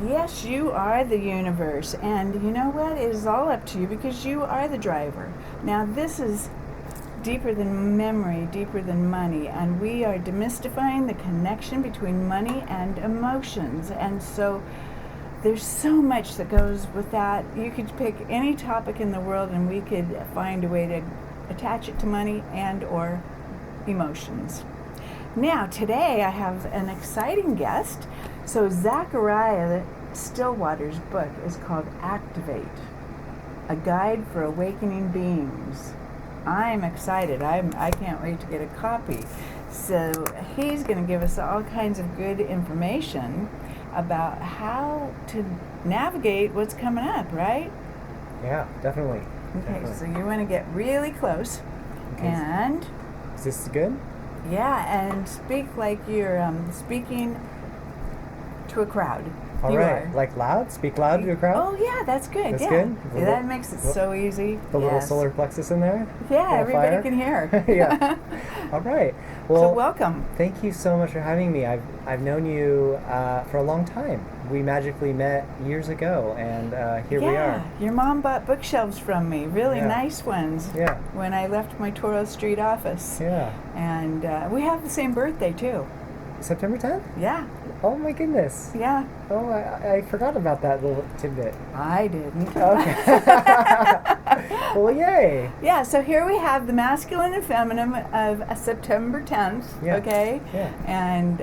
Yes, you are the universe. And you know what? It is all up to you because you are the driver. Now, this is deeper than memory, deeper than money. And we are demystifying the connection between money and emotions. And so there's so much that goes with that. You could pick any topic in the world and we could find a way to attach it to money and or emotions. Now, today I have an exciting guest. So Zachariah Stillwater's book is called Activate, A Guide for Awakening Beings. I'm excited. I can't wait to get a copy. So he's going to give us all kinds of good information about how to navigate what's coming up, right? Yeah, definitely. Okay, definitely. so you want to get really close. Okay. And Is this good? yeah, and speak like you're speaking to a crowd. All You right. are. Like loud? Speak loud to a crowd? Oh yeah, that's good. That's yeah. good? Yeah, that makes it so easy. The little Yes. solar plexus in there? Yeah, Little everybody fire? can hear. Yeah. All right. Well, So welcome. thank you so much for having me. I've known you for a long time. We magically met years ago, and here we are. Your mom bought bookshelves from me, really Yeah. nice ones. Yeah. When I left my Toro Street office. Yeah. And we have the same birthday too. September 10th? Yeah, Oh my goodness. yeah. Oh, I forgot about that little tidbit. I didn't. Okay. Well, yay. Yeah, so here we have the masculine and feminine of September 10th, Yeah. okay? Yeah. And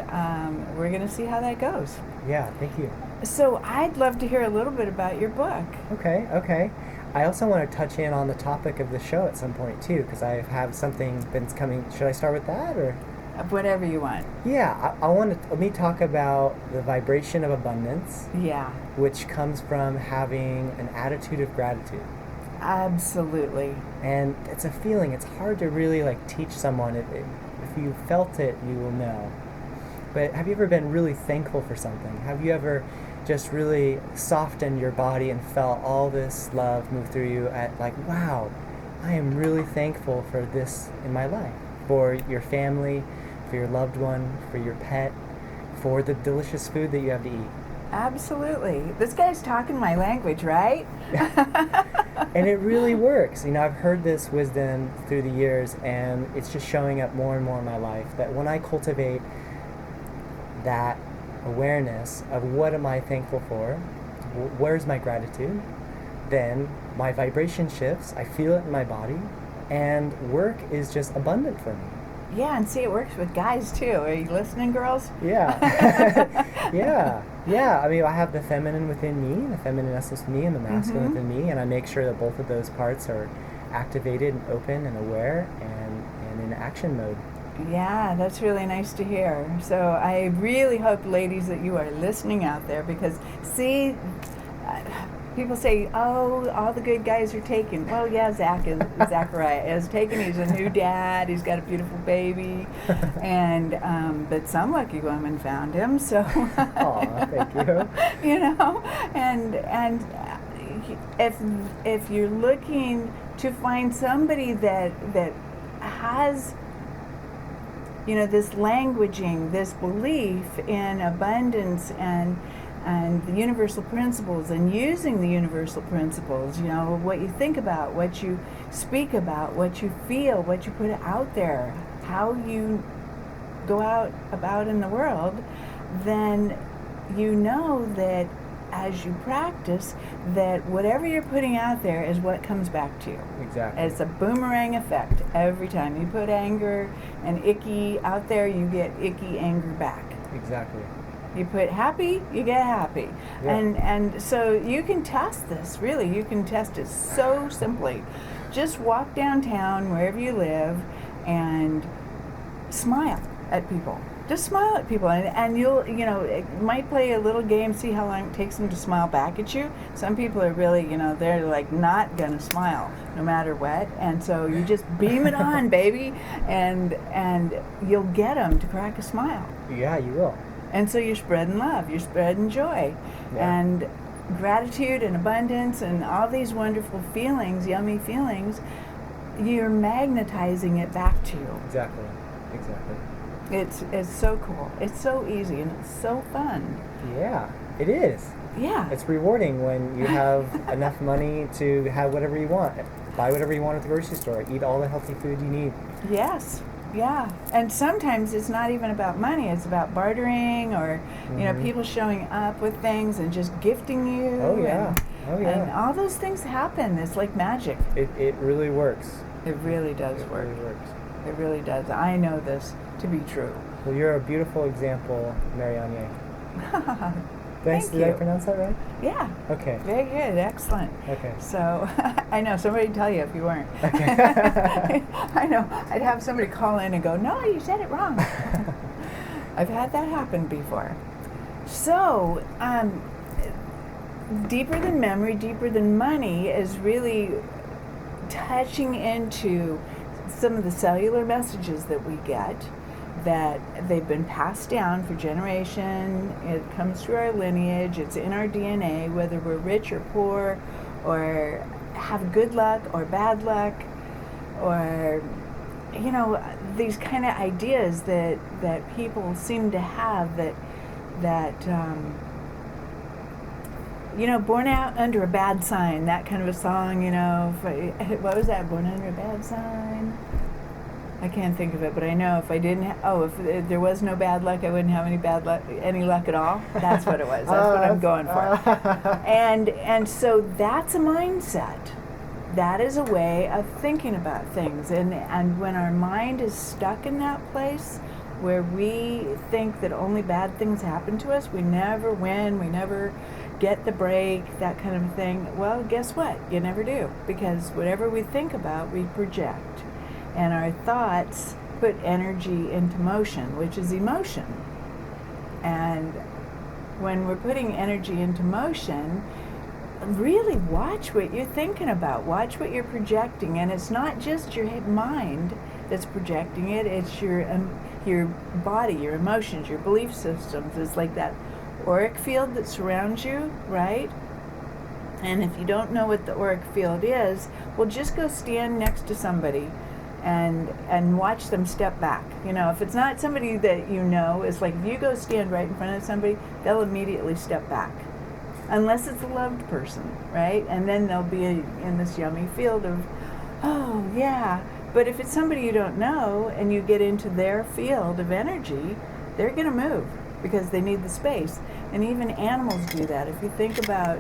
we're going to see how that goes. Yeah, thank you. So I'd love to hear a little bit about your book. Okay. I also want to touch in on the topic of the show at some point too, because I have something that's coming. Should I start with that or? Whatever you want. Yeah, I want to. Let me talk about the vibration of abundance, Yeah, which comes from having an attitude of gratitude. absolutely. And it's a feeling. It's hard to really teach someone. If you felt it, you will know. But have you ever been really thankful for something? Have you ever just really softened your body and felt all this love move through you at wow, I am really thankful for this in my life, for your family, for your loved one, for your pet, for the delicious food that you have to eat. Absolutely. This guy's talking my language, right? And it really works. I've heard this wisdom through the years, and it's just showing up more and more in my life, that when I cultivate that awareness of what am I thankful for, where's my gratitude, then my vibration shifts, I feel it in my body, and work is just abundant for me. Yeah, and see, it works with guys too. Are you listening, girls? Yeah. Yeah. I have the feminine within me, the feminine essence within me, and the masculine within me, and I make sure that both of those parts are activated and open and aware and in action mode. Yeah, that's really nice to hear. So I really hope, ladies, that you are listening out there because, see, people say, oh, all the good guys are taken. Well, yeah, Zachariah is taken. He's a new dad. He's got a beautiful baby. And but some lucky woman found him. So, Aw, thank you. And if you're looking to find somebody that has this languaging, this belief in abundance and the universal principles, and using the universal principles, what you think about, what you speak about, what you feel, what you put out there, how you go out about in the world, then that as you practice, that whatever you're putting out there is what comes back to you. Exactly. It's a boomerang effect every time. You put anger and icky out there, you get icky anger back. Exactly. You put happy, you get happy. Yeah. And so you can test this, really. You can test it so simply. Just walk downtown, wherever you live, and smile at people. Just smile at people, and you'll, it might play a little game, see how long it takes them to smile back at you. Some people are really, they're not gonna smile no matter what, and so you just beam it on, baby, and you'll get them to crack a smile. Yeah, you will. And so you're spreading love, you're spreading joy, and gratitude and abundance and all these wonderful feelings, yummy feelings, you're magnetizing it back to you. Exactly. It's so cool. It's so easy and it's so fun. Yeah, it is. Yeah. It's rewarding when you have enough money to have whatever you want. Buy whatever you want at the grocery store. Eat all the healthy food you need. Yes. Yeah. And sometimes it's not even about money. It's about bartering or, people showing up with things and just gifting you. Oh, yeah. And all those things happen. It's like magic. It really works. It really does work. It really works. It really does. I know this to be true. Well, you're a beautiful example, Marianne. Thanks. Thank Did you. I pronounce that right? Yeah. Okay. Very good. Excellent. Okay. So, I know, somebody would tell you if you weren't. Okay. I know. I'd have somebody call in and go, no, you said it wrong. I've had that happen before. So, deeper than memory, deeper than money is really touching into some of the cellular messages that we get, that they've been passed down for generation. It comes through our lineage. It's in our DNA, whether we're rich or poor, or have good luck or bad luck, or these kind of ideas that people seem to have that born out under a bad sign, that kind of a song, what was that, born under a bad sign? I can't think of it, but I know if I didn't, if there was no bad luck, I wouldn't have any luck at all. That's what it was. That's what I'm going for. And so that's a mindset. That is a way of thinking about things. And when our mind is stuck in that place where we think that only bad things happen to us, we never win, we never get the break, that kind of thing, well, guess what? You never do. Because whatever we think about, we project. And our thoughts put energy into motion, which is emotion. And when we're putting energy into motion, really watch what you're thinking about. Watch what you're projecting. And it's not just your mind that's projecting it. It's your body, your emotions, your belief systems. It's like that auric field that surrounds you, right? And if you don't know what the auric field is, well, just go stand next to somebody and watch them step back. If it's not somebody that it's like if you go stand right in front of somebody, they'll immediately step back. Unless it's a loved person, right? And then they'll be in this yummy field of, oh, yeah. But if it's somebody you don't know and you get into their field of energy, they're going to move because they need the space. And even animals do that. If you think about...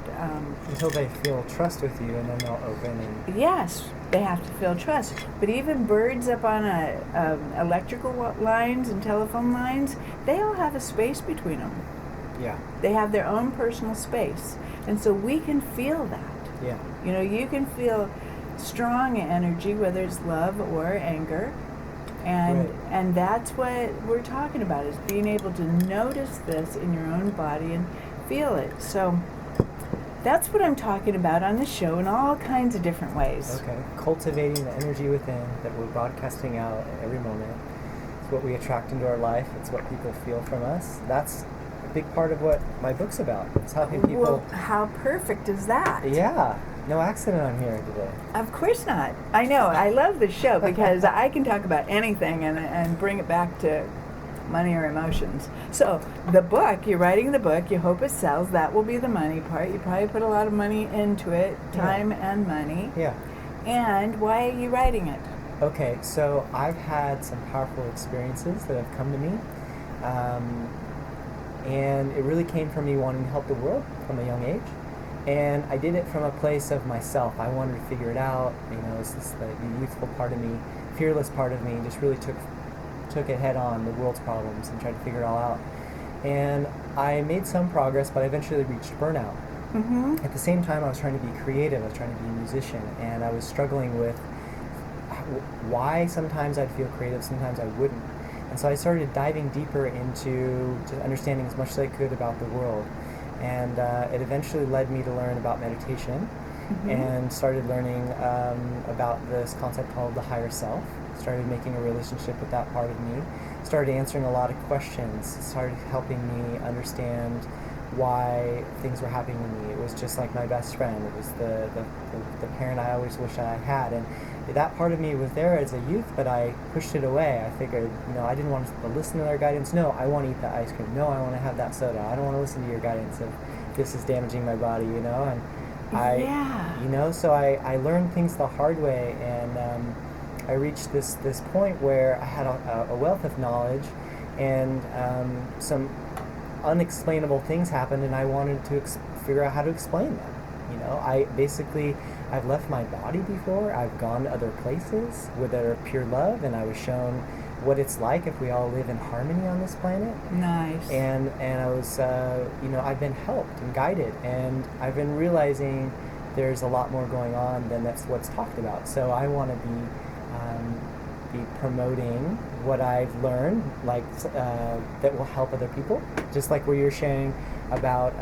until they feel trust with you, and then they'll open and... Yes, they have to feel trust. But even birds up on electrical lines and telephone lines, they all have a space between them. Yeah. They have their own personal space. And so we can feel that. Yeah. You can feel strong energy, whether it's love or anger. And that's what we're talking about, is being able to notice this in your own body and feel it. So that's what I'm talking about on this show in all kinds of different ways. Okay. Cultivating the energy within that we're broadcasting out at every moment. It's what we attract into our life. It's what people feel from us. That's a big part of what my book's about. It's helping people... Well, how perfect is that? Yeah. No accident I'm here today. Of course not. I know. I love this show because I can talk about anything and bring it back to money or emotions. So the book, you're writing the book, you hope it sells. That will be the money part. You probably put a lot of money into it, time and money. Yeah. And why are you writing it? Okay, so I've had some powerful experiences that have come to me. And it really came from me wanting to help the world from a young age. And I did it from a place of myself. I wanted to figure it out. It's this the youthful part of me, fearless part of me, just really took it head on, the world's problems, and tried to figure it all out. And I made some progress, but I eventually reached burnout. Mm-hmm. At the same time, I was trying to be creative. I was trying to be a musician, and I was struggling with why sometimes I'd feel creative, sometimes I wouldn't. And so I started diving deeper into just understanding as much as I could about the world. And it eventually led me to learn about meditation, and started learning about this concept called the higher self. Started making a relationship with that part of me. Started answering a lot of questions. Started helping me understand why things were happening to me. It was just like my best friend. It was the parent I always wished I had. And that part of me was there as a youth, but I pushed it away. I figured, I didn't want to listen to their guidance. No, I want to eat that ice cream. No, I want to have that soda. I don't want to listen to your guidance of this is damaging my body, and Yeah. so I learned things the hard way, and I reached this point where I had a wealth of knowledge, and some unexplainable things happened, and I wanted to figure out how to explain them. I've left my body before. I've gone to other places that are pure love, and I was shown what it's like if we all live in harmony on this planet. Nice. And I was, I've been helped and guided, and I've been realizing there's a lot more going on than that's what's talked about. So I want to be promoting what I've learned, that will help other people. Just like where you're sharing about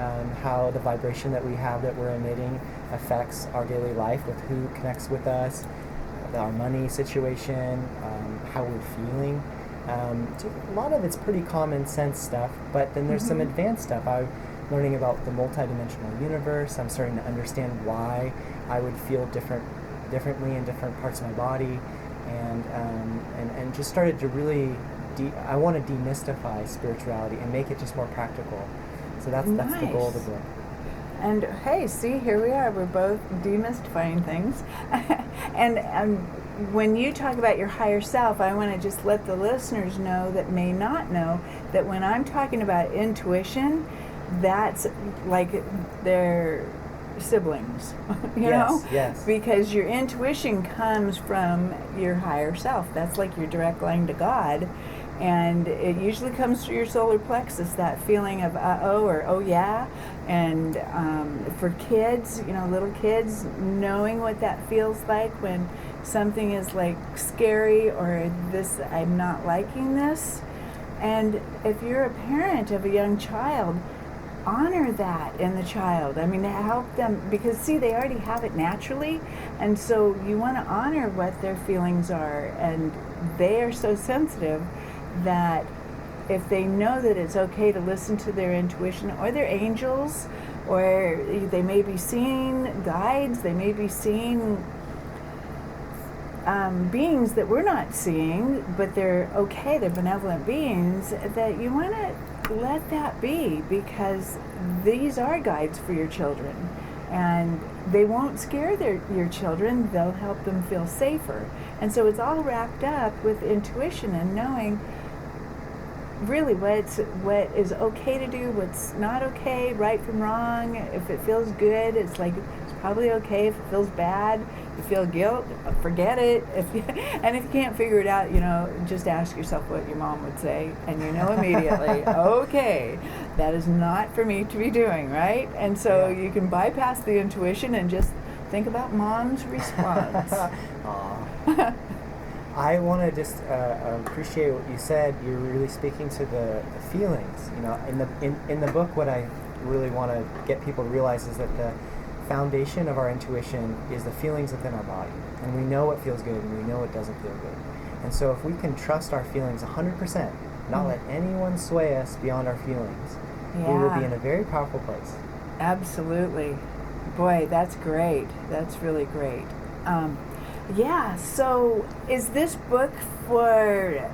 how the vibration that we have, that we're emitting, affects our daily life with who connects with us, our money situation, how we're feeling. So a lot of it's pretty common sense stuff, but then there's some advanced stuff. I'm learning about the multidimensional universe. I'm starting to understand why I would feel differently in different parts of my body, and just started to really I want to demystify spirituality and make it just more practical. So that's the goal of the book. And hey, see, here we are. We're both demystifying things. And when you talk about your higher self, I want to just let the listeners know that may not know that when I'm talking about intuition, that's like their siblings, you know? Yes. Because your intuition comes from your higher self. That's like your direct line to God. And it usually comes through your solar plexus, that feeling of uh-oh or oh yeah. And for kids, little kids, knowing what that feels like when something is like scary or this, I'm not liking this. And if you're a parent of a young child, honor that in the child. I mean, help them, because see, they already have it naturally. And so you want to honor what their feelings are. And they are so sensitive that if they know that it's okay to listen to their intuition or their angels, or they may be seeing guides, they may be seeing beings that we're not seeing, but they're okay, they're benevolent beings, that you want to let that be, because these are guides for your children. And they won't scare your children, they'll help them feel safer. And so it's all wrapped up with intuition and knowing really what is okay to do, what's not okay, right from wrong. If it feels good, it's probably okay. If it feels bad, you feel guilt, forget it. And if you can't figure it out, just ask yourself what your mom would say, and immediately, okay, that is not for me to be doing, right? And so you can bypass the intuition and just think about mom's response. I want to just appreciate what you said. You're really speaking to the feelings. In the book, what I really want to get people to realize is that the foundation of our intuition is the feelings within our body, and we know what feels good and we know what doesn't feel good. And so, if we can trust our feelings 100%, not let anyone sway us beyond our feelings, we will be in a very powerful place. Absolutely, boy, that's great. That's really great. So is this book for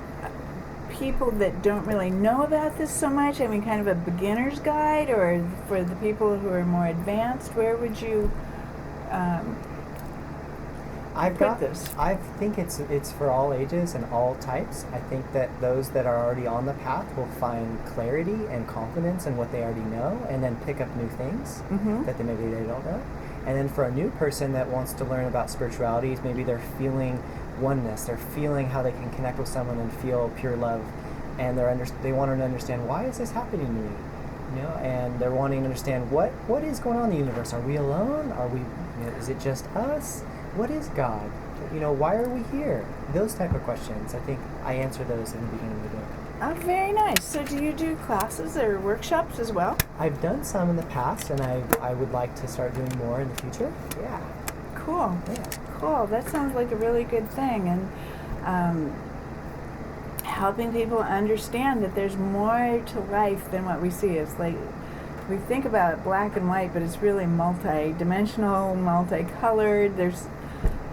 people that don't really know about this so much? I mean, kind of a beginner's guide, or for the people who are more advanced? Where would you put this? I think it's for all ages and all types. I think that those that are already on the path will find clarity and confidence in what they already know, and then pick up new things that maybe they don't know. And then for a new person that wants to learn about spirituality, maybe they're feeling oneness, they're feeling how they can connect with someone and feel pure love, and they want to understand, why is this happening to me? And they're wanting to understand what is going on in the universe. Are we alone? Are we? Is it just us? What is God? Why are we here? Those type of questions. I think I answer those in the beginning of the book. Oh, very nice. So do you do classes or workshops as well? I've done some in the past, and I would like to start doing more in the future. Yeah. Cool. Yeah. Cool. That sounds like a really good thing. And helping people understand that there's more to life than what we see. It's like we think about black and white, but it's really multidimensional, multicolored. There's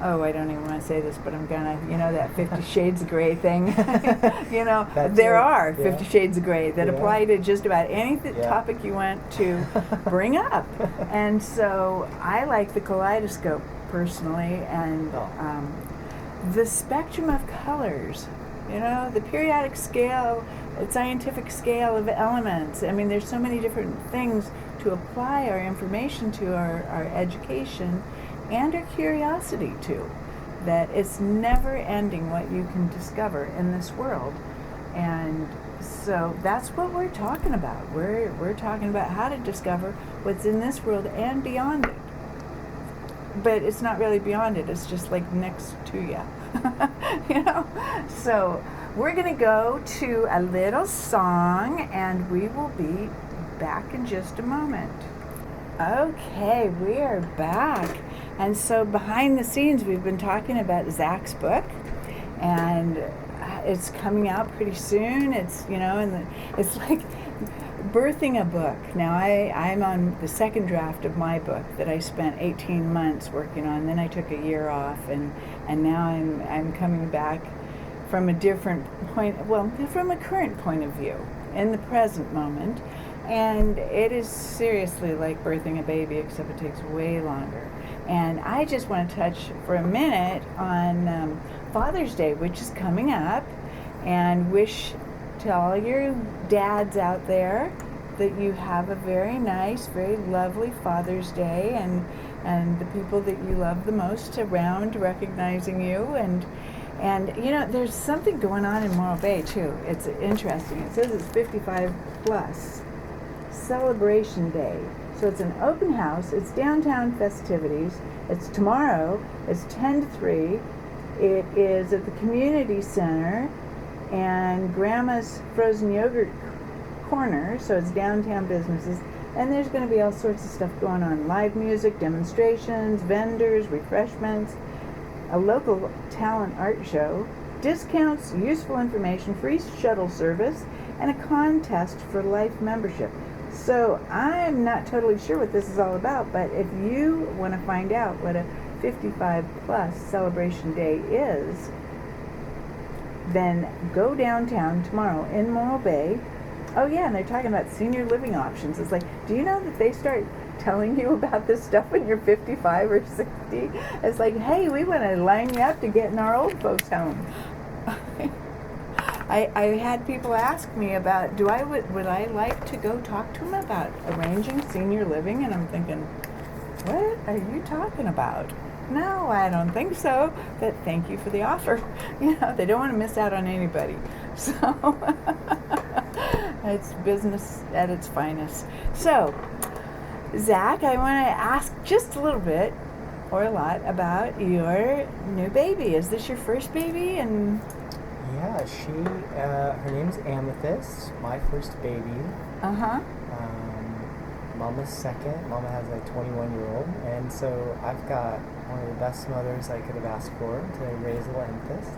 oh, I don't even want to say this, but I'm gonna, that 50 Shades of Grey thing. That's there it. are Yeah. 50 Shades of Grey that Yeah. apply to just about any Yeah. topic you want to bring up. And so I like the kaleidoscope personally, and the spectrum of colors, the periodic scale, the scientific scale of elements. I mean, there's so many different things to apply our information to, our education and our curiosity to, that it's never ending what you can discover in this world. And so that's what we're talking about. We're talking about how to discover what's in this world and beyond it. But it's not really beyond it, it's just like next to you. So we're going to go to a little song, and we will be back in just a moment. Okay, we are back. And so behind the scenes, we've been talking about Zach's book, and it's coming out pretty soon. It's, it's like birthing a book. Now I'm on the second draft of my book that I spent 18 months working on. Then I took a year off, and now I'm coming back from a different point, from a current point of view in the present moment. And it is seriously like birthing a baby, except it takes way longer. And I just want to touch for a minute on Father's Day, which is coming up, and wish to all your dads out there that you have a very nice, very lovely Father's Day, and the people that you love the most around recognizing you. And there's something going on in Morro Bay too. It's interesting. It says it's 55 plus Celebration Day. So it's an open house. It's downtown festivities. It's tomorrow. It's 10 to 3. It is at the community center and Grandma's Frozen Yogurt Corner. So it's downtown businesses. And there's going to be all sorts of stuff going on. Live music, demonstrations, vendors, refreshments, a local talent art show, discounts, useful information, free shuttle service, and a contest for life membership. So I'm not totally sure what this is all about, but if you want to find out what a 55 plus celebration day is, then go downtown tomorrow in Morro Bay. Oh yeah, and they're talking about senior living options. It's like, do you know that they start telling you about this stuff when you're 55 or 60? It's like, hey, we want to line you up to get in our old folks' home. I had people ask me about, would I like to go talk to them about arranging senior living? And I'm thinking, what are you talking about? No, I don't think so, but thank you for the offer. They don't want to miss out on anybody. So it's business at its finest. So, Zach, I want to ask just a little bit or a lot about your new baby. Is this your first baby? And yeah, her name's Amethyst, my first baby. Mama's second. Mama has a 21-year-old, and so I've got one of the best mothers I could have asked for to raise little Amethyst.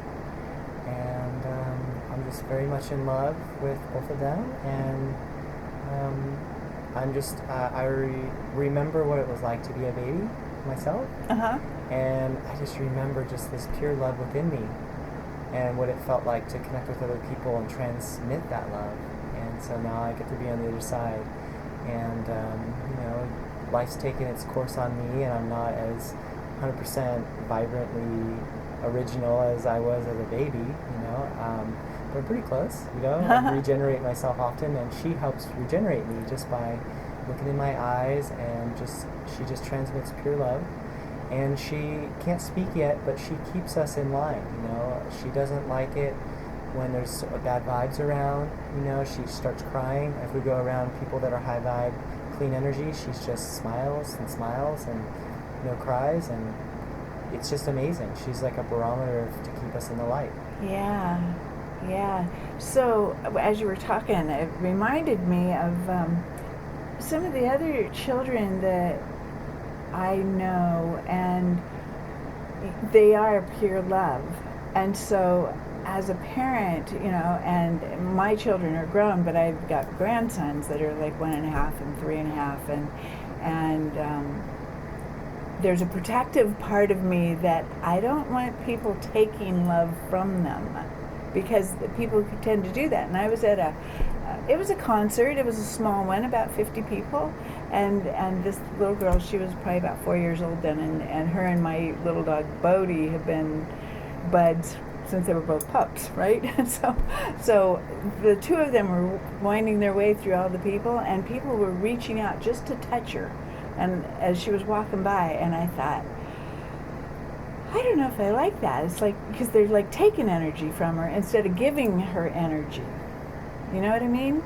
And I'm just very much in love with both of them, and I'm just, I remember what it was like to be a baby myself, and I just remember just this pure love within me, and what it felt like to connect with other people and transmit that love. And so now I get to be on the other side, and life's taken its course on me, and I'm not as 100% vibrantly original as I was as a baby, but I'm pretty close, I regenerate myself often, and she helps regenerate me just by looking in my eyes, and she just transmits pure love. And she can't speak yet, but she keeps us in line, She doesn't like it when there's bad vibes around, she starts crying. If we go around people that are high vibe, clean energy, she just smiles and cries, and it's just amazing. She's like a barometer to keep us in the light. Yeah. So as you were talking, it reminded me of some of the other children that I know, and they are pure love. And so as a parent, and my children are grown, but I've got grandsons that are like 1.5 and 3.5, and there's a protective part of me that I don't want people taking love from them, because people tend to do that. And I was at it was a concert. It was a small one, about 50 people, and this little girl, she was probably about 4 years old then, and her and my little dog Bodie have been buds since they were both pups, right? And so the two of them were winding their way through all the people, and people were reaching out just to touch her, and as she was walking by, and I thought, I don't know if I like that. It's like, because they're like taking energy from her instead of giving her energy. You know what I mean?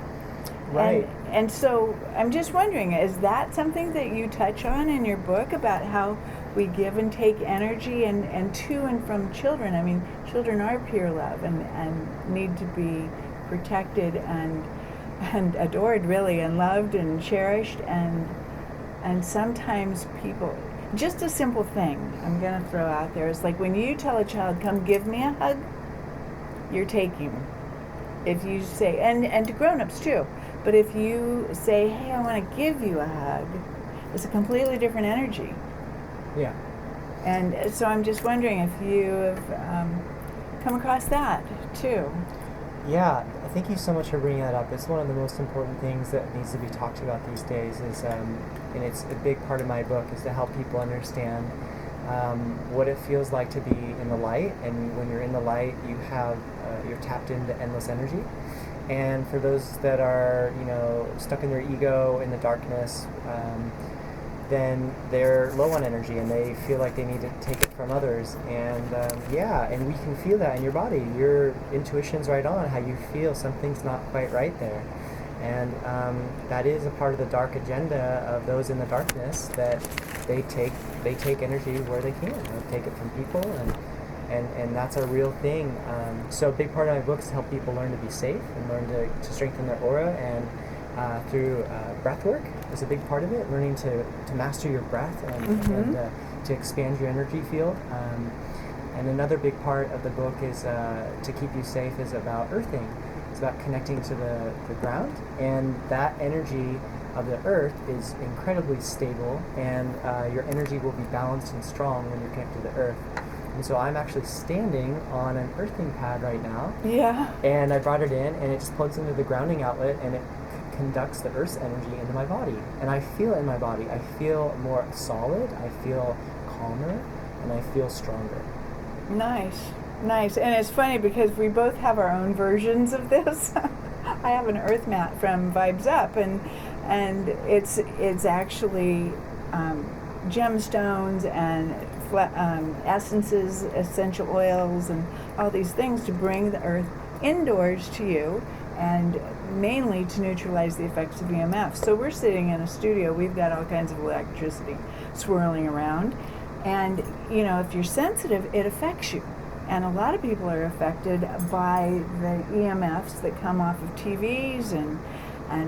Right. And so I'm just wondering, is that something that you touch on in your book, about how we give and take energy and to and from children? I mean, children are pure love and need to be protected and adored, really, and loved and cherished. And sometimes people, just a simple thing I'm going to throw out there is like when you tell a child, come give me a hug, you're taking. If you say, and to grown-ups too, but if you say, hey, I want to give you a hug, it's a completely different energy. Yeah. And so I'm just wondering if you have come across that too. Yeah, thank you so much for bringing that up. It's one of the most important things that needs to be talked about these days, is, and it's a big part of my book, is to help people understand what it feels like to be in the light. And when you're in the light, you're tapped into endless energy. And for those that are, stuck in their ego in the darkness, then they're low on energy and they feel like they need to take it from others. And and we can feel that in your body. Your intuition's right on how you feel something's not quite right there. And that is a part of the dark agenda of those in the darkness, that they take energy where they can. They take it from people, and that's a real thing. So a big part of my book is to help people learn to be safe and learn to strengthen their aura, and through breath work is a big part of it, learning to master your breath and to expand your energy field. And another big part of the book is to keep you safe is about earthing. It's about connecting to the ground, and that energy of the earth is incredibly stable, and your energy will be balanced and strong when you're connected to the earth. And so I'm actually standing on an earthing pad right now. Yeah. And I brought it in, and it just plugs into the grounding outlet, and it conducts the earth's energy into my body. And I feel it in my body. I feel more solid, I feel calmer, and I feel stronger. Nice. And it's funny because we both have our own versions of this. I have an earth mat from Vibes Up, and it's actually gemstones and essences, essential oils, and all these things to bring the earth indoors to you, and mainly to neutralize the effects of EMF. So we're sitting in a studio, we've got all kinds of electricity swirling around, and if you're sensitive, it affects you. And a lot of people are affected by the EMFs that come off of TVs and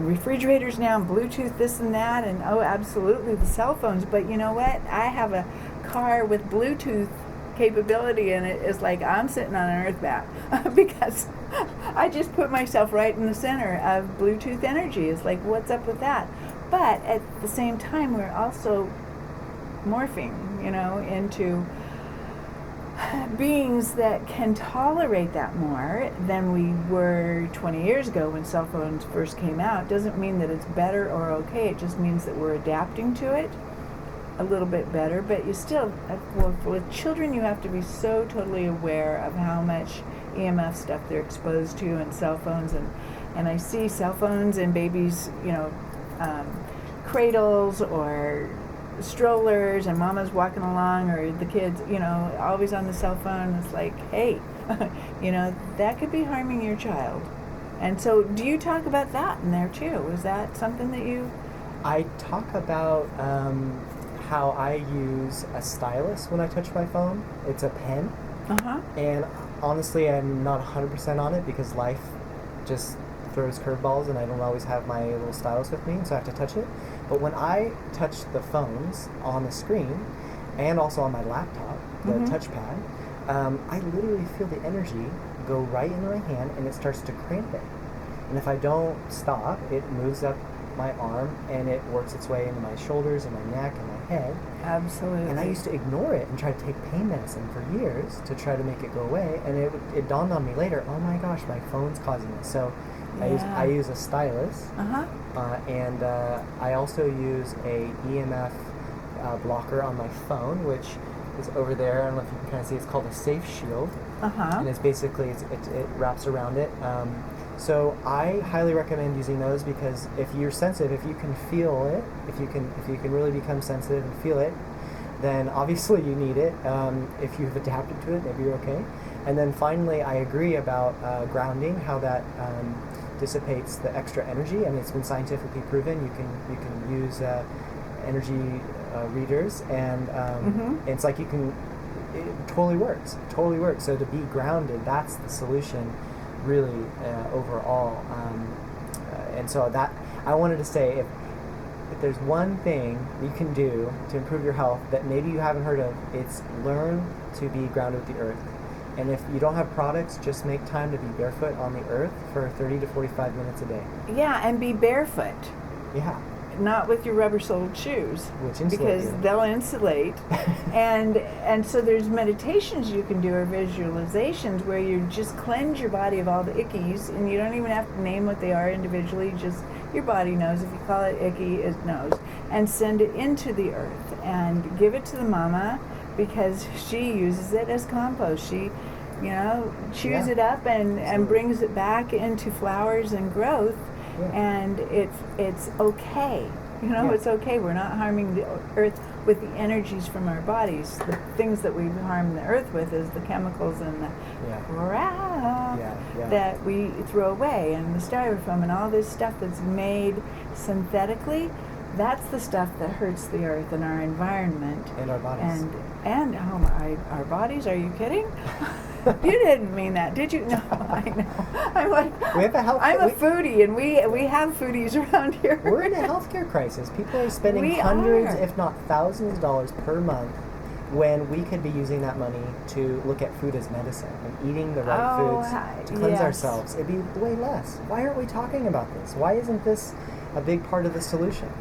refrigerators now, and Bluetooth this and that, and absolutely the cell phones. But you know what? I have a car with Bluetooth capability, and it is like I'm sitting on an earth mat because I just put myself right in the center of Bluetooth energy. It's like, what's up with that? But at the same time, we're also morphing, into beings that can tolerate that more than we were 20 years ago when cell phones first came out. Doesn't mean that it's better or okay. It just means that we're adapting to it a little bit better. But you still, with children, you have to be so totally aware of how much EMF stuff they're exposed to, and cell phones. And I see cell phones in babies, cradles or strollers, and mama's walking along, or the kids, always on the cell phone. It's like, hey, that could be harming your child. And so do you talk about that in there too? Is that something that you... I talk about how I use a stylus when I touch my phone. It's a pen. And honestly, I'm not 100% on it because life just throws curveballs, and I don't always have my little stylus with me, so I have to touch it. But when I touch the phones on the screen, and also on my laptop, the touchpad, I literally feel the energy go right into my hand, and it starts to cramp it. And if I don't stop, it moves up my arm, and it works its way into my shoulders and my neck and my head. Absolutely. And I used to ignore it and try to take pain medicine for years to try to make it go away. And it dawned on me later, oh my gosh, my phone's causing this. So I use a stylus, and I also use a EMF blocker on my phone, which is over there. I don't know if you can kind of see. It's called a Safe Shield, and it's basically it wraps around it. So I highly recommend using those, because if you're sensitive, if you can feel it, if you can really become sensitive and feel it, then obviously you need it. If you've adapted to it, maybe you're okay. And then finally, I agree about grounding, how that dissipates the extra energy. I mean, it's been scientifically proven. You can use energy readers, and it's like it totally works. Totally works. So to be grounded, that's the solution, really, overall. And so that I wanted to say, if there's one thing you can do to improve your health that maybe you haven't heard of, it's learn to be grounded with the earth. And if you don't have products, just make time to be barefoot on the earth for 30 to 45 minutes a day. Yeah, and be barefoot. Yeah. Not with your rubber-soled shoes, which insulate because you. They'll insulate. and so there's meditations you can do, or visualizations, where you just cleanse your body of all the ickies, and you don't even have to name what they are individually. Just your body knows. If you call it icky, it knows. And send it into the earth and give it to the mama, because she uses it as compost. She, chews it up and brings it back into flowers and growth. Yeah. And it's okay. It's okay. We're not harming the earth with the energies from our bodies. The things that we harm the earth with is the chemicals and the crap that we throw away, and the styrofoam and all this stuff that's made synthetically. That's the stuff that hurts the earth and our environment. And our bodies. And our bodies, are you kidding? You didn't mean that, did you? No, I know. I'm like, we have a foodie, and we have foodies around here. We're in a healthcare crisis. People are spending hundreds, if not thousands of dollars per month, when we could be using that money to look at food as medicine and eating the right foods to cleanse ourselves. It'd be way less. Why aren't we talking about this? Why isn't this a big part of the solution?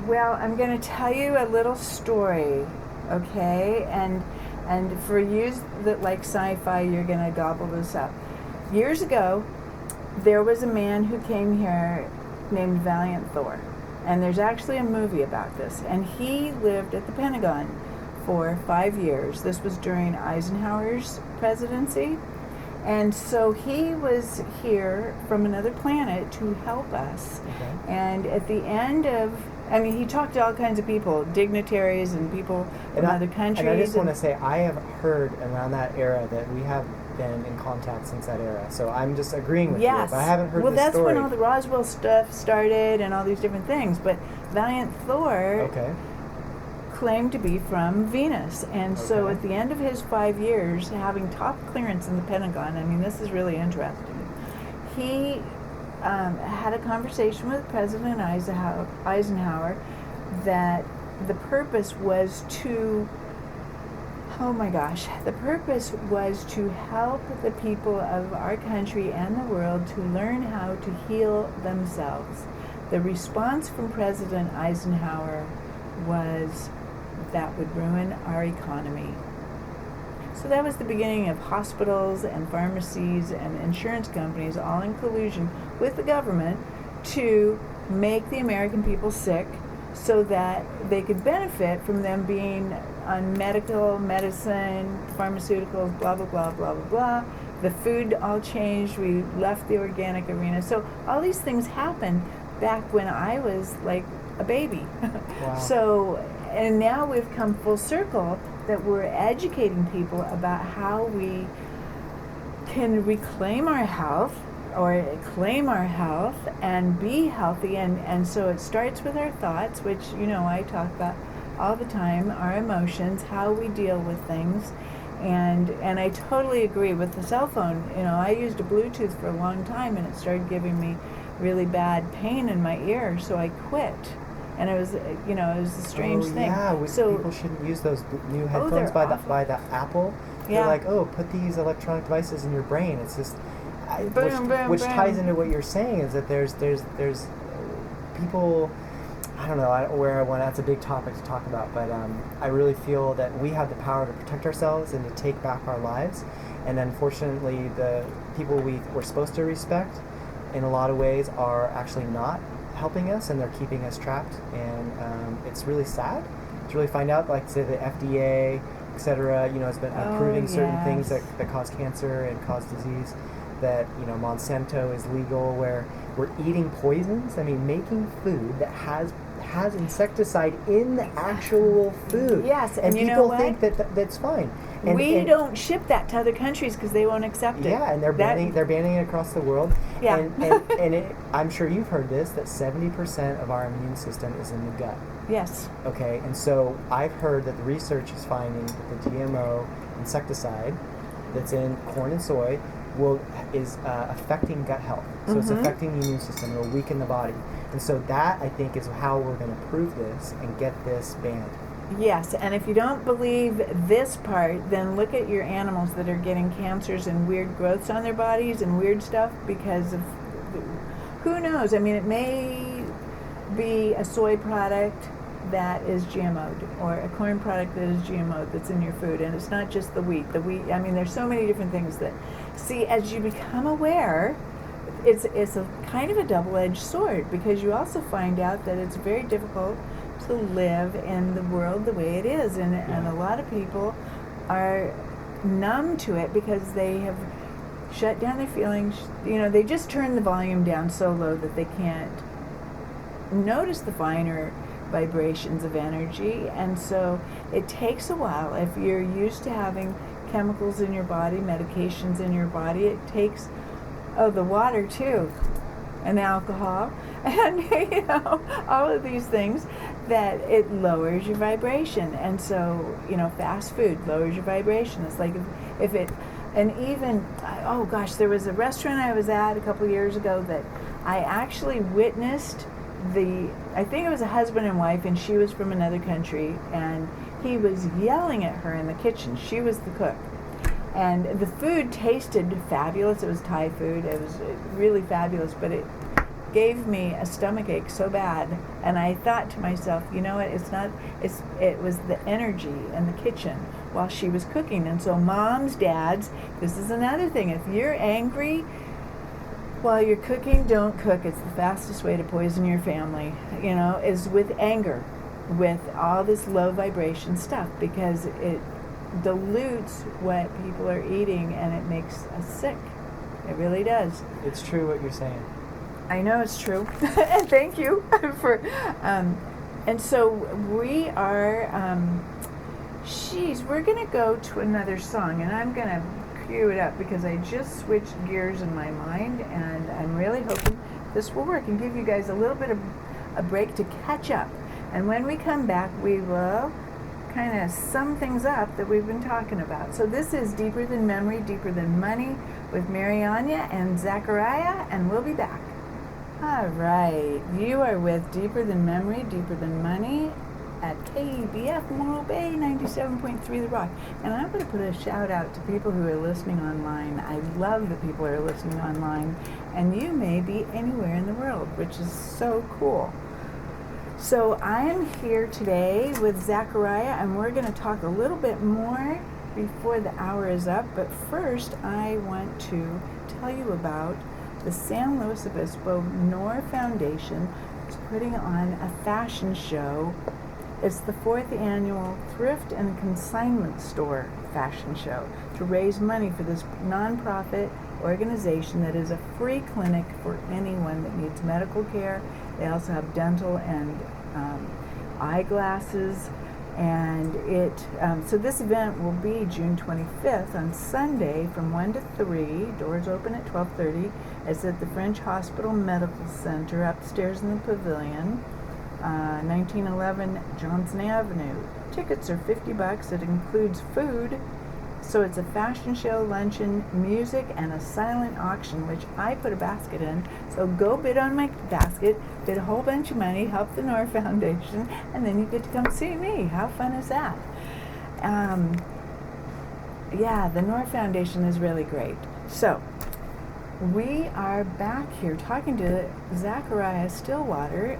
Well, I'm going to tell you a little story, okay? And for you that like sci-fi, you're going to gobble this up. Years ago, there was a man who came here named Valiant Thor. And there's actually a movie about this. And he lived at the Pentagon for 5 years. This was during Eisenhower's presidency. And so he was here from another planet to help us. Okay. And at the end of, he talked to all kinds of people, dignitaries and people from other countries. And I just want to say, I have heard around that era that we have been in contact since that era. So I'm just agreeing with you, but I haven't heard this story. Well, that's when all the Roswell stuff started and all these different things. But Valiant Thor claimed to be from Venus. And so at the end of his 5 years, having top clearance in the Pentagon, this is really interesting, he had a conversation with President Eisenhower that the purpose was to help the people of our country and the world to learn how to heal themselves. The response from President Eisenhower was that would ruin our economy. So that was the beginning of hospitals and pharmacies and insurance companies all in collusion with the government to make the American people sick so that they could benefit from them being on medicine, pharmaceuticals, blah, blah, blah, blah, blah, blah. The food all changed. We left the organic arena. So all these things happened back when I was like a baby. Wow. And now we've come full circle that we're educating people about how we can reclaim our health or claim our health and be healthy. And so it starts with our thoughts, which, I talk about all the time, our emotions, how we deal with things. And I totally agree with the cell phone. I used a Bluetooth for a long time, and it started giving me really bad pain in my ear, so I quit. And it was, it was a strange thing. Yeah, so people shouldn't use those new headphones by the Apple. They're like, put these electronic devices in your brain. It's just, which ties into what you're saying, is that there's people, I don't know where I want. That's a big topic to talk about, but I really feel that we have the power to protect ourselves and to take back our lives. And unfortunately, the people we're supposed to respect, in a lot of ways, are actually not helping us, and they're keeping us trapped. And it's really sad to really find out, like, say, the FDA, etc., has been approving certain things that cause cancer and cause disease. That, Monsanto is legal, where we're eating poisons. I mean, making food that has insecticide in the actual food. Yes, and people think that's fine. And we don't ship that to other countries because they won't accept it. Yeah, and they're banning it across the world. Yeah. And I'm sure you've heard this, that 70% of our immune system is in the gut. Yes. Okay, and so I've heard that the research is finding that the GMO insecticide that's in corn and soy is affecting gut health. So it's affecting the immune system. It will weaken the body. And so that, I think, is how we're going to prove this and get this banned. Yes, and if you don't believe this part, then look at your animals that are getting cancers and weird growths on their bodies and weird stuff because of, who knows? I mean, it may be a soy product that is GMO'd or a corn product that is GMO'd that's in your food, and it's not just the wheat. I mean, there's so many different things that, see, as you become aware, it's a kind of a double-edged sword, because you also find out that it's very difficult to live in the world the way it is, and a lot of people are numb to it because they have shut down their feelings. They just turn the volume down so low that they can't notice the finer vibrations of energy. And so it takes a while. If you're used to having chemicals in your body, medications in your body, it takes the water too, and alcohol, and all of these things, that it lowers your vibration. And so fast food lowers your vibration. It's like if it, and even, oh gosh, there was a restaurant I was at a couple years ago that I actually witnessed I think it was a husband and wife, and she was from another country, and he was yelling at her in the kitchen. She was the cook. And the food tasted fabulous. It was Thai food. It was really fabulous, but it gave me a stomachache so bad. And I thought to myself, you know what, it was the energy in the kitchen while she was cooking. And so moms, dads, this is another thing. If you're angry while you're cooking, don't cook. It's the fastest way to poison your family, is with anger, with all this low vibration stuff, because it dilutes what people are eating and it makes us sick. It really does. It's true what you're saying. I know it's true. And thank you for, and so we are, we're going to go to another song, and I'm going to cue it up because I just switched gears in my mind, and I'm really hoping this will work and give you guys a little bit of a break to catch up. And when we come back, we will kind of sum things up that we've been talking about. So this is Deeper Than Memory, Deeper Than Money with Marianya and Zachariah, and we'll be back. All right, you are with Deeper Than Memory, Deeper Than Money at KBF Morro Bay 97.3 The Rock. And I'm going to put a shout out to people who are listening online. I love that people are listening online, and you may be anywhere in the world, which is so cool. So I am here today with Zachariah, and we're going to talk a little bit more before the hour is up. But first, I want to tell you about the San Luis Obispo Noor Foundation is putting on a fashion show. It's the 4th annual Thrift and Consignment Store fashion show to raise money for this nonprofit organization that is a free clinic for anyone that needs medical care. They also have dental and eyeglasses, and so this event will be June 25th on Sunday from 1 to 3. Doors open at 12:30. It's at the French Hospital Medical Center upstairs in the pavilion, 1911 Johnson Avenue. Tickets are $50. It includes food. So it's a fashion show, luncheon, music, and a silent auction, which I put a basket in. So go bid on my basket, bid a whole bunch of money, help the Noor Foundation, and then you get to come see me. How fun is that? Yeah, the Noor Foundation is really great. So We are back here talking to Zachariah Stillwater,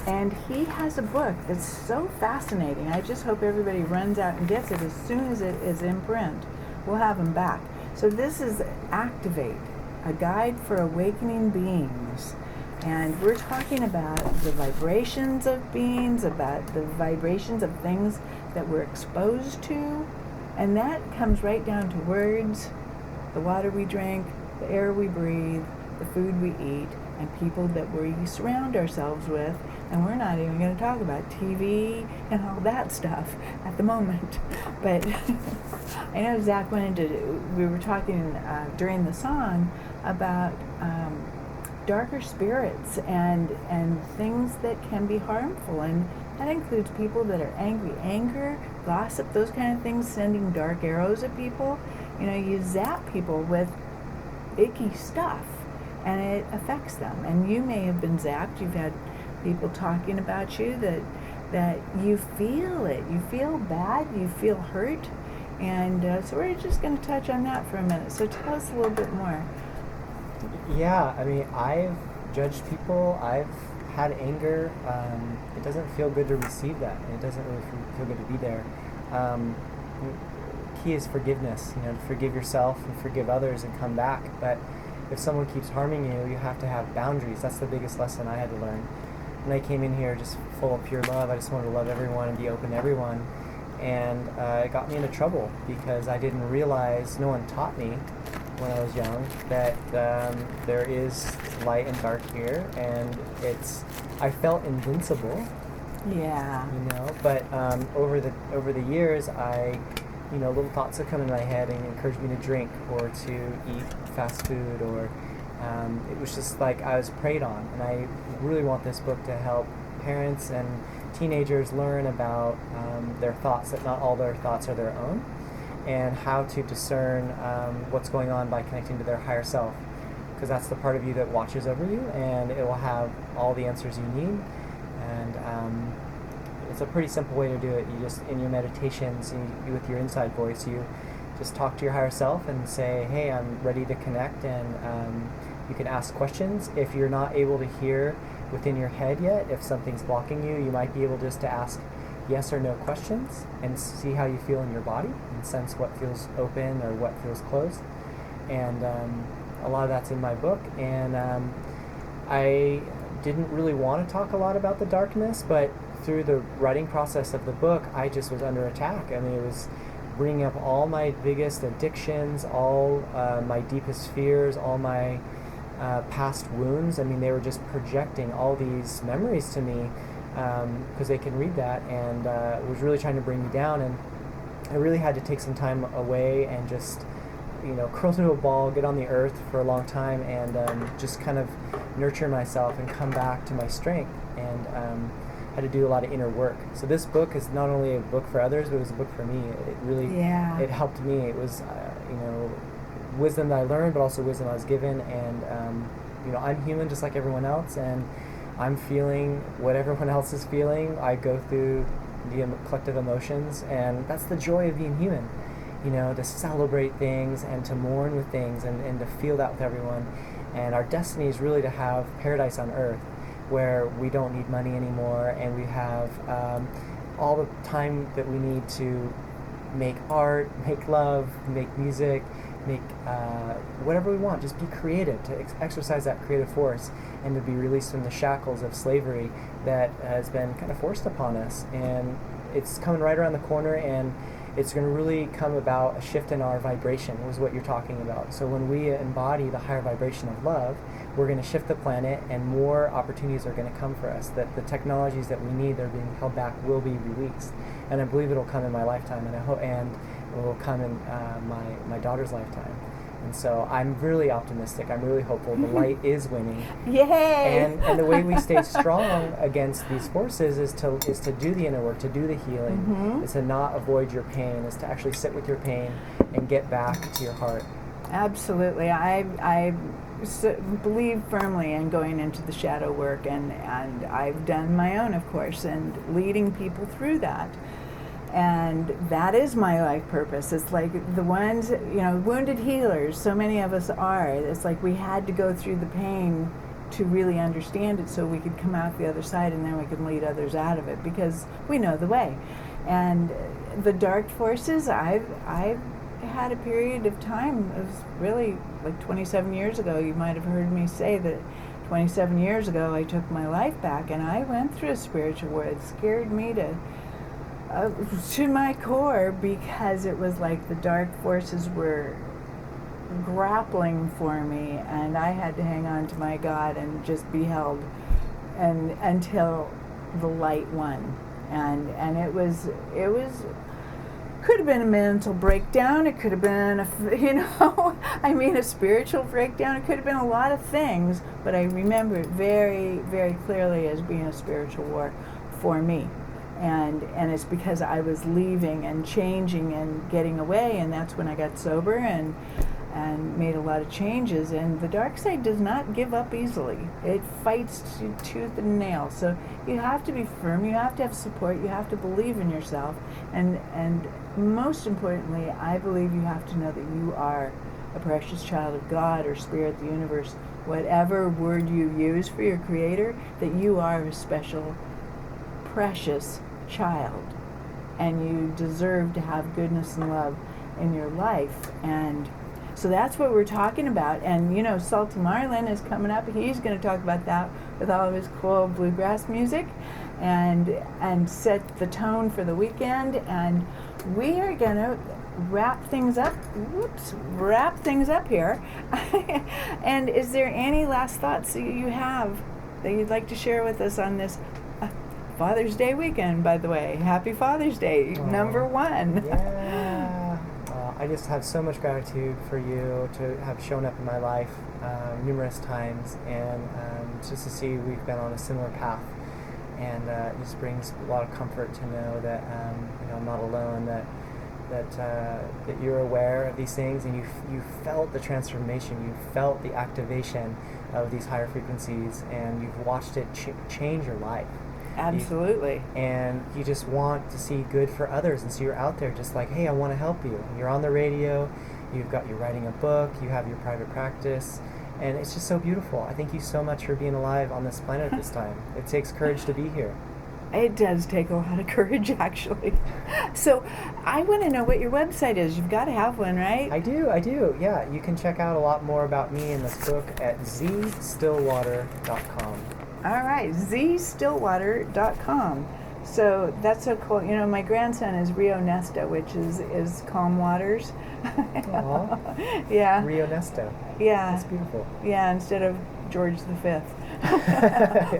and he has a book that's so fascinating. I just hope everybody runs out and gets it as soon as it is in print. We'll have him back. So this is Activate, a guide for awakening beings. And we're talking about the vibrations of beings, about the vibrations of things that we're exposed to. And that comes right down to words, the water we drink, the air we breathe, the food we eat, and people that we surround ourselves with. And we're not even going to talk about TV and all that stuff at the moment. But I know Zach went into, we were talking during the song about darker spirits and things that can be harmful. And that includes people that are angry, anger, gossip, those kind of things, sending dark arrows at people. You know, you zap people with icky stuff and it affects them. And you may have been zapped. You've had people talking about you that you feel it. You feel bad. You feel hurt. And so we're just going to touch on that for a minute. So tell us a little bit more. Yeah, I mean, I've judged people. I've had anger. It doesn't feel good to receive that. And it doesn't really feel good to be there. Key is forgiveness, you know, to forgive yourself and forgive others and come back. But if someone keeps harming you, you have to have boundaries. That's the biggest lesson I had to learn. When I came in here just full of pure love, I just wanted to love everyone and be open to everyone. And it got me into trouble because I didn't realize, no one taught me when I was young, that there is light and dark here, and I felt invincible. Yeah. You know, but over the years, little thoughts have come in my head and encouraged me to drink or to eat fast food, or it was just like I was preyed on. And I really want this book to help parents and teenagers learn about their thoughts, that not all their thoughts are their own, and how to discern what's going on by connecting to their higher self, because that's the part of you that watches over you, and it will have all the answers you need. And it's a pretty simple way to do it. You just, in your meditations, you with your inside voice, you just talk to your higher self and say, hey, I'm ready to connect, and you can ask questions. If you're not able to hear within your head yet, if something's blocking you, you might be able just to ask yes or no questions and see how you feel in your body and sense what feels open or what feels closed. And a lot of that's in my book. And I didn't really want to talk a lot about the darkness, but through the writing process of the book, I just was under attack. I mean, it was bringing up all my biggest addictions, all my deepest fears, all my past wounds. I mean, they were just projecting all these memories to me because they can read that, and it was really trying to bring me down. And I really had to take some time away and just, curl into a ball, get on the earth for a long time, and just kind of nurture myself and come back to my strength. And had to do a lot of inner work. So this book is not only a book for others, but it was a book for me. It really, it helped me. It was, wisdom that I learned, but also wisdom I was given. And, I'm human just like everyone else, and I'm feeling what everyone else is feeling. I go through the collective emotions, and that's the joy of being human, to celebrate things and to mourn with things and to feel that with everyone. And our destiny is really to have paradise on earth, where we don't need money anymore, and we have all the time that we need to make art, make love, make music, make whatever we want. Just be creative, to exercise that creative force, and to be released from the shackles of slavery that has been kind of forced upon us. And it's coming right around the corner, and it's going to really come about a shift in our vibration, was what you're talking about. So when we embody the higher vibration of love, we're going to shift the planet, and more opportunities are going to come for us. That the technologies that we need that are being held back will be released, and I believe it'll come in my lifetime, and it will come in my daughter's lifetime. And so I'm really optimistic. I'm really hopeful. The light is winning. Yay! And the way we stay strong against these forces is to do the inner work, to do the healing, is to not avoid your pain, is to actually sit with your pain and get back to your heart. Absolutely. I believe firmly in going into the shadow work, and I've done my own, of course, and leading people through that. And that is my life purpose. It's like the ones, wounded healers, so many of us are. It's like we had to go through the pain to really understand it so we could come out the other side, and then we could lead others out of it because we know the way. And the dark forces, I've had a period of time, it was really like 27 years ago, you might have heard me say that 27 years ago I took my life back, and I went through a spiritual war. It scared me to my core, because it was like the dark forces were grappling for me, and I had to hang on to my God and just be held until the light won. And it was could have been a mental breakdown. It could have been a spiritual breakdown. It could have been a lot of things, but I remember it very, very clearly as being a spiritual war for me. And it's because I was leaving and changing and getting away, and that's when I got sober and made a lot of changes. And the dark side does not give up easily. It fights tooth and nail. So you have to be firm, you have to have support, you have to believe in yourself, and most importantly, I believe you have to know that you are a precious child of God or Spirit, the universe, whatever word you use for your Creator, that you are a special, precious child, and you deserve to have goodness and love in your life. And so that's what we're talking about. And Salty Marlin is coming up. He's going to talk about that with all of his cool bluegrass music and set the tone for the weekend. And we are going to wrap things up here. And is there any last thoughts that you have that you'd like to share with us on this Father's Day weekend, by the way? Happy Father's Day, number one. Yeah. I just have so much gratitude for you to have shown up in my life numerous times, and just to see we've been on a similar path. And it just brings a lot of comfort to know that I'm not alone, that you're aware of these things, and you felt the transformation, you felt the activation of these higher frequencies, and you've watched it change your life. Absolutely. And you just want to see good for others, and so you're out there just like, hey, I want to help you. You're on the radio, you're writing a book, you have your private practice, and it's just so beautiful. I thank you so much for being alive on this planet at this time. It takes courage to be here. It does take a lot of courage, actually. So I want to know what your website is. You've got to have one, right? I do. Yeah, you can check out a lot more about me in this book at zstillwater.com. All right, zstillwater.com. So that's so cool. My grandson is Rio Nesta, which is calm waters. Aww. Yeah. Rio Nesta. Yeah. That's beautiful. Yeah, instead of George V.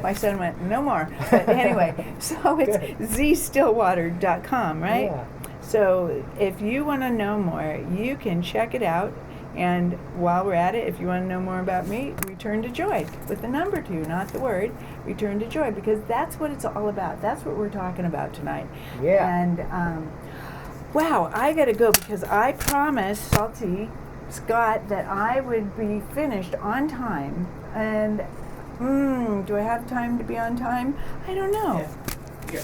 My son went, no more. But anyway, so it's zstillwater.com, right? Yeah. So if you want to know more, you can check it out. And while we're at it, if you want to know more about me, Return to Joy, with the number 2, not the word, Return to Joy, because that's what it's all about. That's what we're talking about tonight. Yeah. And, wow, I got to go because I promised Salty Scott that I would be finished on time. And, do I have time to be on time? I don't know. Yeah.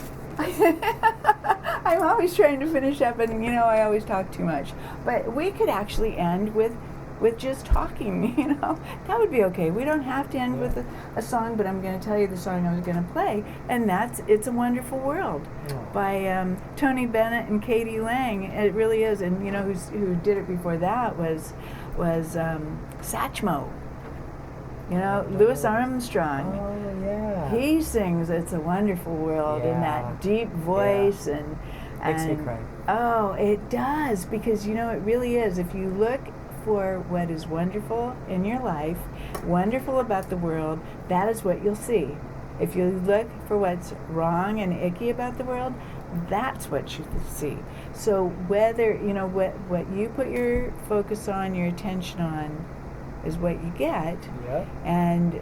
I'm always trying to finish up, and I always talk too much. But we could actually end with just talking. That would be okay. We don't have to end with a song, but I'm going to tell you the song I was going to play, and that's "It's a Wonderful World" by Tony Bennett and Katie Lang. It really is, and who did it before that was Satchmo. Louis Armstrong. Oh, yeah. He sings "It's a Wonderful World" in that deep voice, and makes me cry. Oh, it does, because it really is. If you look for what is wonderful in your life, wonderful about the world, that is what you'll see. If you look for what's wrong and icky about the world, that's what you see. So whether what you put your focus on, your attention on, is what you get. Yep. And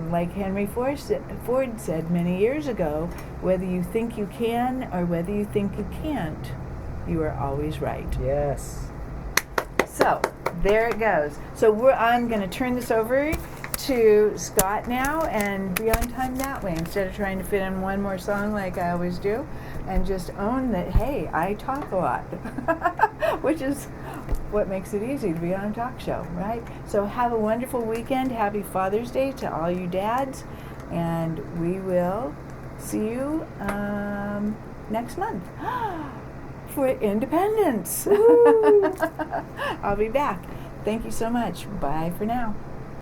like Henry Ford said many years ago, whether you think you can or whether you think you can't, you are always right. Yes. So there it goes. So I'm going to turn this over to Scott now and be on time that way instead of trying to fit in one more song like I always do, and just own that, hey, I talk a lot, which is what makes it easy to be on a talk show, right? So have a wonderful weekend. Happy Father's Day to all you dads, and we will see you next month for Independence. I'll be back. Thank you so much. Bye for now.